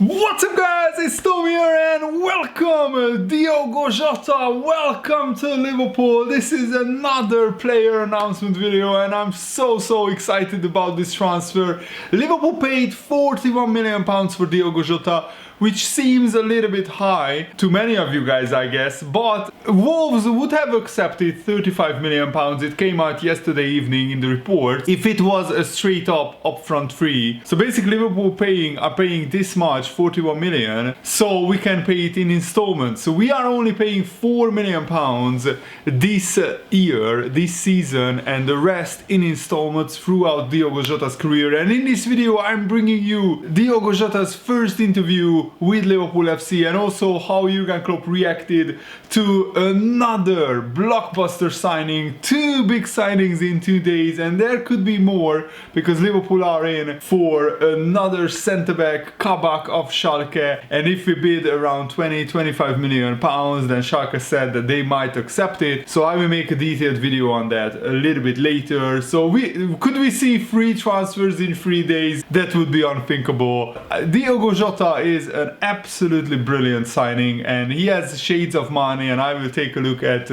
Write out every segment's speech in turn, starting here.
What's up guys, it's Tom here and welcome Diogo Jota, welcome to Liverpool. This is another player announcement video and I'm so excited about this transfer. Liverpool paid £41 million for Diogo Jota, which seems a little bit high to many of you guys, I guess, but Wolves would have accepted £35 million. It came out yesterday evening in the report if it was a straight up upfront fee. So basically Liverpool are paying this much, 41 million, so we can pay it in installments. So we are only paying £4 million this year, this season, and the rest in installments throughout Diogo Jota's career. And in this video I'm bringing you Diogo Jota's first interview with Liverpool FC and also how Jurgen Klopp reacted to another blockbuster signing, two big signings in 2 days, and there could be more because Liverpool are in for another centre-back, Kabak of Schalke, and if we bid around 20-25 million pounds, then Schalke said that they might accept it. So I will make a detailed video on that a little bit later. So could we see 3 transfers in 3 days? That would be unthinkable. Diogo Jota is an absolutely brilliant signing and he has shades of Mane, and I will take a look at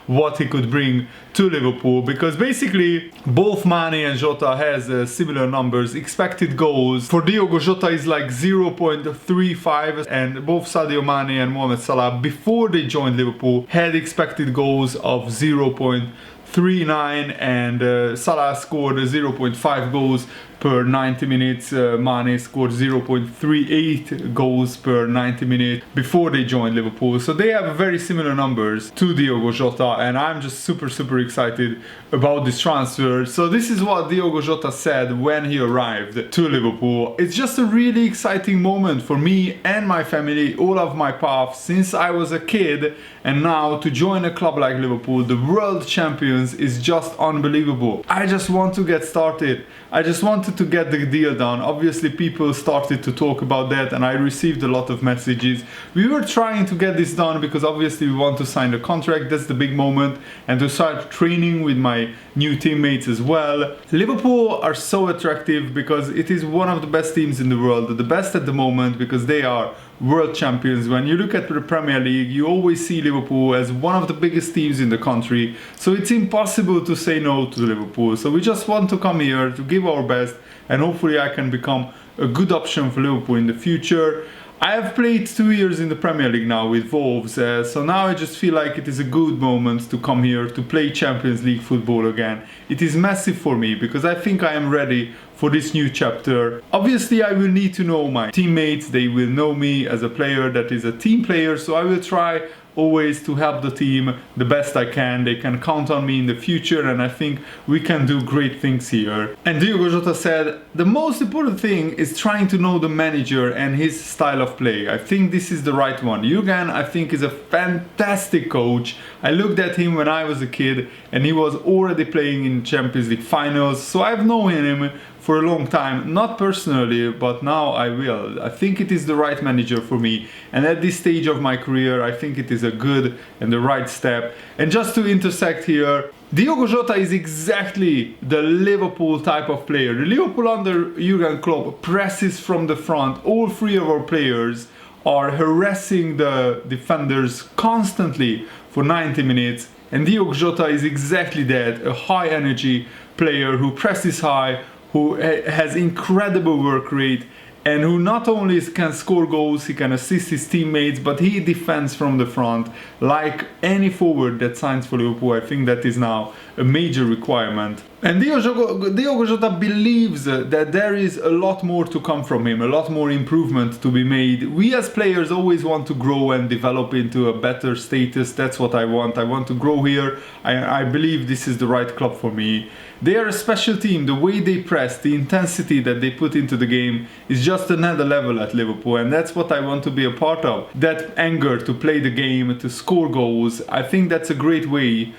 what he could bring to Liverpool, because basically both Mane and Jota has similar numbers. Expected goals for Diogo Jota is like 0.35, and both Sadio Mane and Mohamed Salah before they joined Liverpool had expected goals of 0.39, and Salah scored 0.5 goals per 90 minutes. Mane scored 0.38 goals per 90 minutes before they joined Liverpool. So they have very similar numbers to Diogo Jota, and I'm just super excited about this transfer. So this is what Diogo Jota said when he arrived to Liverpool. It's just a really exciting moment for me and my family, all of my path since I was a kid, and now to join a club like Liverpool, the world champions, is just unbelievable. I just want to get started. I just wanted to get the deal done. Obviously people started to talk about that and I received a lot of messages. We were trying to get this done because obviously we want to sign the contract, that's the big moment, and to start training with my new teammates as well. Liverpool are so attractive because it is one of the best teams in the world, the best at the moment, because they are world champions. When you look at the Premier League, you always see Liverpool as one of the biggest teams in the country, so it's impossible to say no to Liverpool. So we just want to come here to give our best, and hopefully I can become a good option for Liverpool in the future. I have played 2 years in the Premier League now with Wolves, so now I just feel like it is a good moment to come here to play Champions League football again. It is massive for me because I think I am ready for this new chapter. Obviously I will need to know my teammates, they will know me as a player that is a team player, so I will try always to help the team the best I can. They can count on me in the future and I think we can do great things here. And Diogo Jota said the most important thing is trying to know the manager and his style of play. I think this is the right one. Jurgen, I think, is a fantastic coach. I looked at him when I was a kid and he was already playing in Champions League finals, so I've known him for a long time, not personally, but now I will. I think it is the right manager for me, and at this stage of my career I think it is a good and the right step. And just to intersect here, Diogo Jota is exactly the Liverpool type of player. The Liverpool under Jurgen Klopp presses from the front. All 3 of our players are harassing the defenders constantly for 90 minutes, and Diogo Jota is exactly that, a high energy player who presses high, who has incredible work rate, and who not only can score goals, he can assist his teammates, but he defends from the front like any forward that signs for Liverpool. I think that is now a major requirement. And Diogo Jota believes that there is a lot more to come from him, a lot more improvement to be made. We as players always want to grow and develop into a better status. That's what I want. I want to grow here. I believe this is the right club for me. They are a special team. The way they press, the intensity that they put into the game is just another level at Liverpool, and that's what I want to be a part of. That anger to play the game, to score goals, I think that's a great way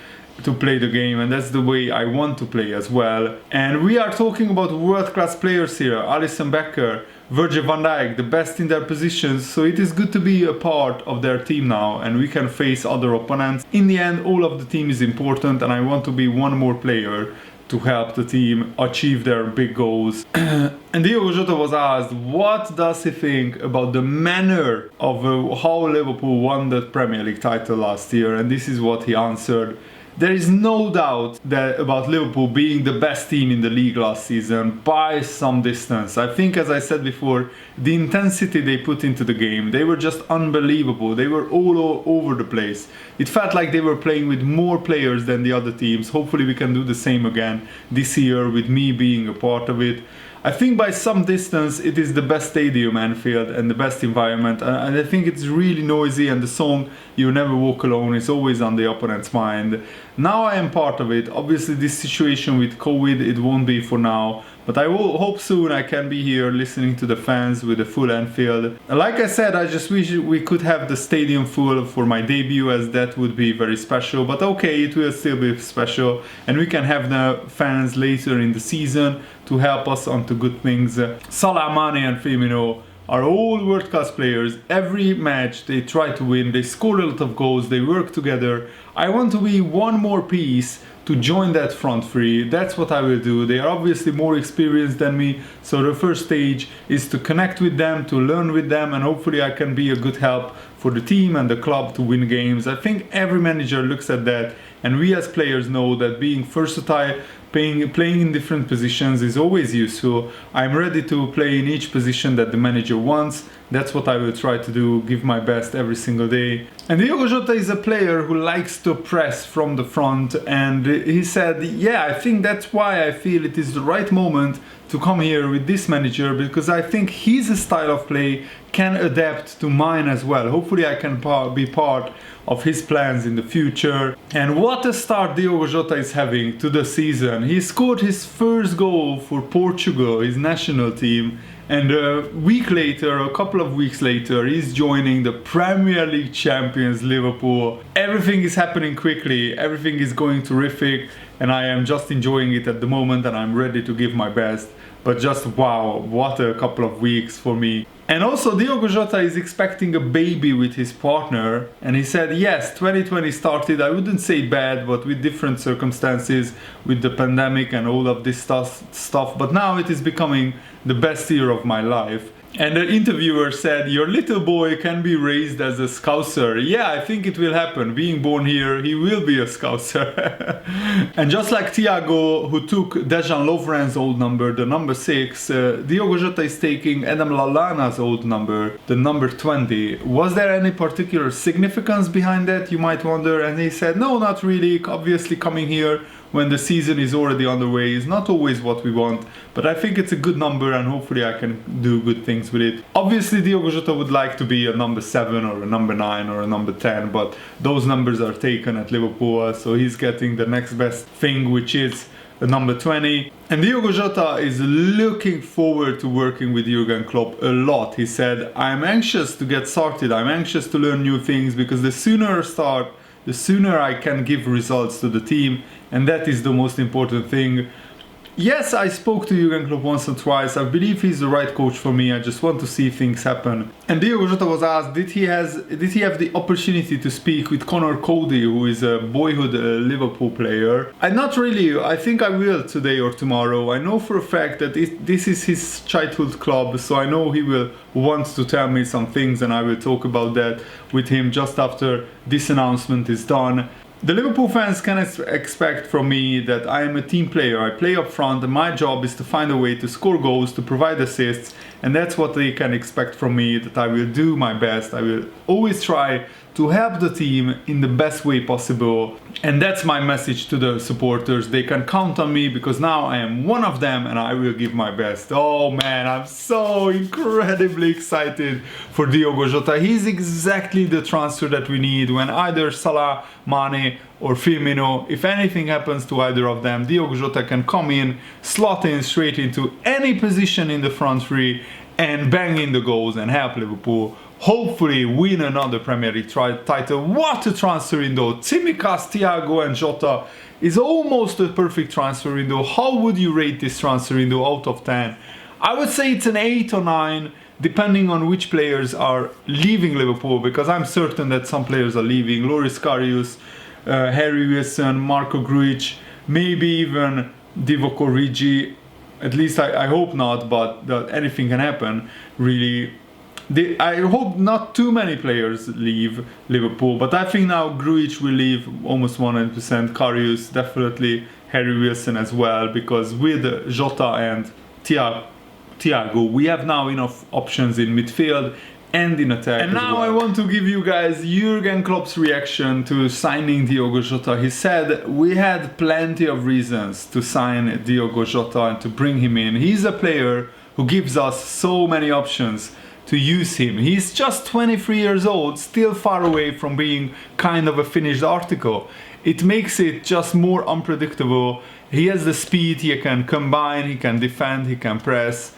to play the game, and that's the way I want to play as well. And we are talking about world-class players here. Alisson Becker, Virgil van Dijk, the best in their positions, so it is good to be a part of their team now and we can face other opponents. In the end, all of the team is important and I want to be one more player to help the team achieve their big goals. And Diogo Jota was asked what does he think about the manner of how Liverpool won the Premier League title last year, and this is what he answered. There is no doubt that about Liverpool being the best team in the league last season by some distance. I think, as I said before, the intensity they put into the game, they were just unbelievable. They were all over the place. It felt like they were playing with more players than the other teams. Hopefully we can do the same again this year with me being a part of it. I think by some distance it is the best stadium, Anfield, and the best environment, and I think it's really noisy, and the song "You Never Walk Alone" is always on the opponent's mind. Now I am part of it. Obviously this situation with COVID, it won't be for now, but I will hope soon I can be here listening to the fans with a full Anfield. Like I said, I just wish we could have the stadium full for my debut, as that would be very special, but okay, it will still be special, and we can have the fans later in the season to help us onto good things. Salah, Mane and Firmino are all world-class players. Every match they try to win, they score a lot of goals, they work together. I want to be one more piece to join that front three. That's what I will do. They are obviously more experienced than me, so the first stage is to connect with them, to learn with them, and hopefully I can be a good help for the team and the club to win games. I think every manager looks at that, and we as players know that being versatile, playing in different positions is always useful. I'm ready to play in each position that the manager wants. That's what I will try to do, give my best every single day. And Diogo Jota is a player who likes to press from the front, and he said, yeah, I think that's why I feel it is the right moment to come here with this manager, because I think his style of play can adapt to mine as well. Hopefully I can be part of his plans in the future. And what a start Diogo Jota is having to the season. He scored his first goal for Portugal, his national team, and a couple of weeks later, he's joining the Premier League champions Liverpool. Everything is happening quickly, everything is going terrific, and I am just enjoying it at the moment, and I'm ready to give my best. But just wow, what a couple of weeks for me. And also Diogo Jota is expecting a baby with his partner, and he said yes, 2020 started, I wouldn't say bad, but with different circumstances, with the pandemic and all of this stuff, but now it is becoming the best year of my life. And the interviewer said, your little boy can be raised as a Scouser. Yeah, I think it will happen. Being born here, he will be a Scouser. And just like Thiago, who took Dejan Lovren's old number, the number 6, Diogo Jota is taking Adam Lallana's old number, the number 20. Was there any particular significance behind that, you might wonder? And he said, no, not really. Obviously coming here when the season is already underway is not always what we want, but I think it's a good number, and hopefully I can do good things with it. Obviously Diogo Jota would like to be a number 7 or a number 9 or a number 10, but those numbers are taken at Liverpool, so he's getting the next best thing, which is a number 20. And Diogo Jota is looking forward to working with Jurgen Klopp a lot. He said, I'm anxious to get started, I'm anxious to learn new things, because the sooner I start, the sooner I can give results to the team, and that is the most important thing. Yes, I spoke to Jurgen Klopp once or twice. I believe he's the right coach for me. I just want to see things happen. And Diogo Jota was asked, did he have the opportunity to speak with Conor Cody, who is a boyhood Liverpool player? Not really. I think I will today or tomorrow. I know for a fact that this is his childhood club, so I know he will want to tell me some things, and I will talk about that with him just after this announcement is done. The Liverpool fans can expect from me that I am a team player. I play up front, and my job is to find a way to score goals, to provide assists, and that's what they can expect from me, that I will do my best. I will always try to help the team in the best way possible, and that's my message to the supporters. They can count on me, because now I am one of them and I will give my best. Oh man, I'm so incredibly excited for Diogo Jota. He's exactly the transfer that we need when either Salah, Mane or Firmino, if anything happens to either of them, Diogo Jota can come in, slot in straight into any position in the front three and bang in the goals and help Liverpool hopefully win another Premier League title. What a transfer window! Tsimikas, Thiago and Jota is almost a perfect transfer window. How would you rate this transfer window out of 10? I would say it's an 8 or 9, depending on which players are leaving Liverpool, because I'm certain that some players are leaving. Loris Karius, Harry Wilson, Marco Grujic, maybe even Divock Origi, at least I hope not, but that anything can happen, really. I hope not too many players leave Liverpool, but I think now Grujic will leave almost 100%, Karius definitely, Harry Wilson as well, because with Jota and Thiago, we have now enough options in midfield and in attack. And now I want to give you guys Jurgen Klopp's reaction to signing Diogo Jota. He said, we had plenty of reasons to sign Diogo Jota and to bring him in. He's a player who gives us so many options to use him. He's just 23 years old, still far away from being kind of a finished article. It makes it just more unpredictable. He has the speed, he can combine, he can defend, he can press.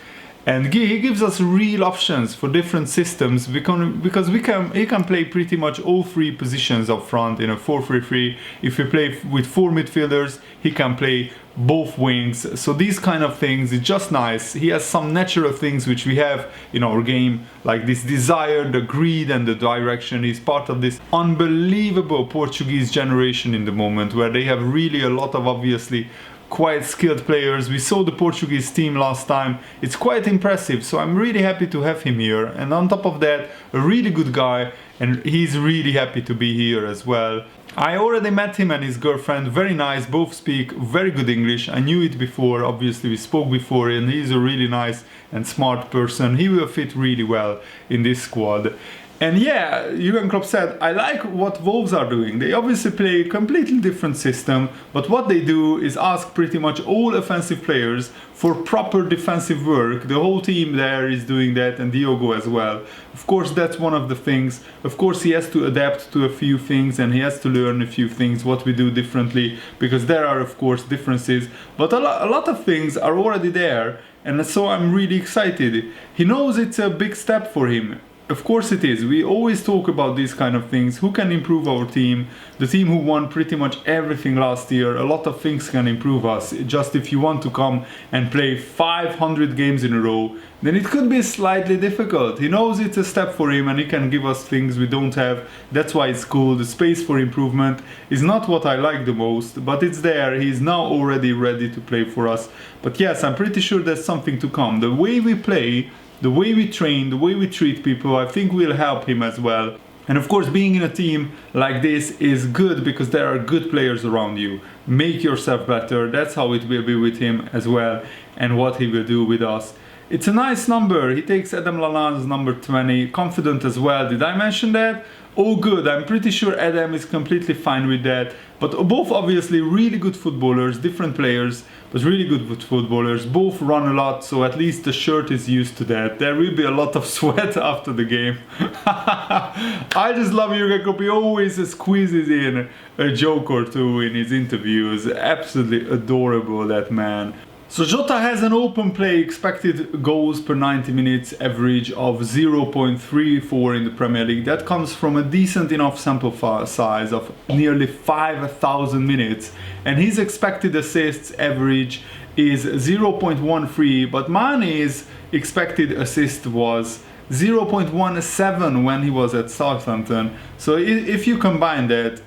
And he gives us real options for different systems because he can play pretty much all three positions up front in a 4-3-3. If we play with 4 midfielders, he can play both wings. So these kind of things is just nice. He has some natural things which we have in our game, like this desire, the greed and the direction. He's part of this unbelievable Portuguese generation in the moment, where they have really a lot of obviously quite skilled players. We saw the Portuguese team last time. It's quite impressive, so I'm really happy to have him here. And on top of that, a really good guy, and he's really happy to be here as well. I already met him and his girlfriend, very nice, both speak very good English. I knew it before, obviously we spoke before, and he's a really nice and smart person. He will fit really well in this squad. And yeah, Jurgen Klopp said, I like what Wolves are doing. They obviously play a completely different system, but what they do is ask pretty much all offensive players for proper defensive work. The whole team there is doing that, and Diogo as well. Of course, that's one of the things. Of course, he has to adapt to a few things, and he has to learn a few things, what we do differently, because there are, of course, differences. But a lot of things are already there, and so I'm really excited. He knows it's a big step for him. Of course it is. We always talk about these kind of things. Who can improve our team? The team who won pretty much everything last year. A lot of things can improve us. Just if you want to come and play 500 games in a row, then it could be slightly difficult. He knows it's a step for him and he can give us things we don't have. That's why it's cool. The space for improvement is not what I like the most, but it's there. He's now already ready to play for us. But yes, I'm pretty sure there's something to come. The way we play, the way we train, the way we treat people, I think will help him as well. And of course, being in a team like this is good because there are good players around you. Make yourself better. That's how it will be with him as well, and what he will do with us. It's a nice number. He takes Adam Lallana's number 20. Confident as well. Did I mention that? Oh good, I'm pretty sure Adam is completely fine with that. But both obviously really good footballers, different players, but really good footballers. Both run a lot, so at least the shirt is used to that. There will be a lot of sweat after the game. I just love Jurgen Klopp. He always squeezes in a joke or two in his interviews. Absolutely adorable, that man. So Jota has an open play expected goals per 90 minutes average of 0.34 in the Premier League. That comes from a decent enough sample size of nearly 5,000 minutes. And his expected assists average is 0.13, but Mane's expected assist was 0.17 when he was at Southampton. So if you combine that,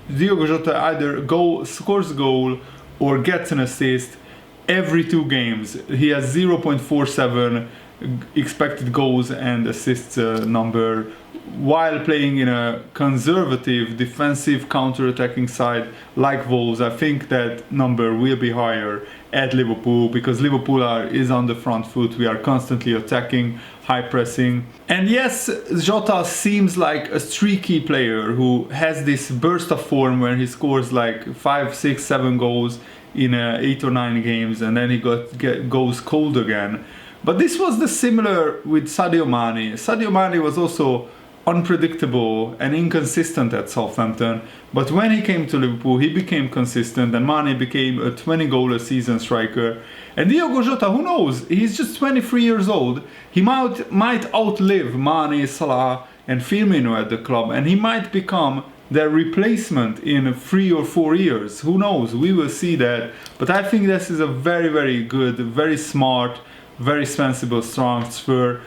Diogo Jota either scores a goal or gets an assist every 2 games. He has 0.47 expected goals and assists number while playing in a conservative defensive counter-attacking side like Wolves. I think that number will be higher at Liverpool because Liverpool is on the front foot. We are constantly attacking, high pressing. And yes, Jota seems like a streaky player who has this burst of form where he scores like 5, 6, 7 goals in 8 or 9 games, and then he goes cold again. But this was the similar with Sadio Mane. Sadio Mane was also unpredictable and inconsistent at Southampton, but when he came to Liverpool he became consistent, and Mane became a 20-goal a season striker. And Diogo Jota, who knows, he's just 23 years old. He might outlive Mane, Salah and Firmino at the club, and he might become their replacement in 3 or 4 years. Who knows? We will see that. But I think this is a very, very good, very smart, very sensible transfer.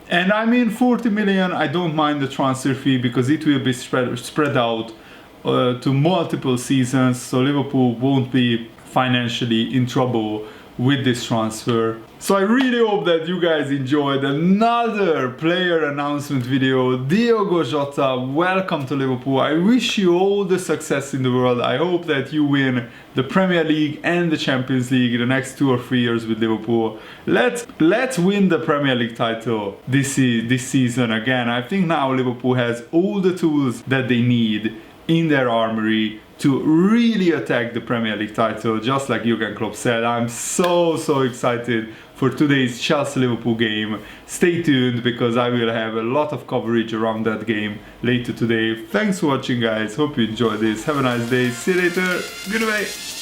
And I mean, 40 million, I don't mind the transfer fee because it will be spread out to multiple seasons, so Liverpool won't be financially in trouble with this transfer. So I really hope that you guys enjoyed another player announcement video. Diogo Jota, welcome to Liverpool. I wish you all the success in the world. I hope that you win the Premier League and the Champions League in the next 2 or 3 years with Liverpool. Let's win the Premier League title this season again. I think now Liverpool has all the tools that they need in their armory to really attack the Premier League title, just like Jurgen Klopp said. I'm so excited for today's Chelsea-Liverpool game. Stay tuned because I will have a lot of coverage around that game later today. Thanks for watching, guys. Hope you enjoyed this. Have a nice day. See you later. Goodbye.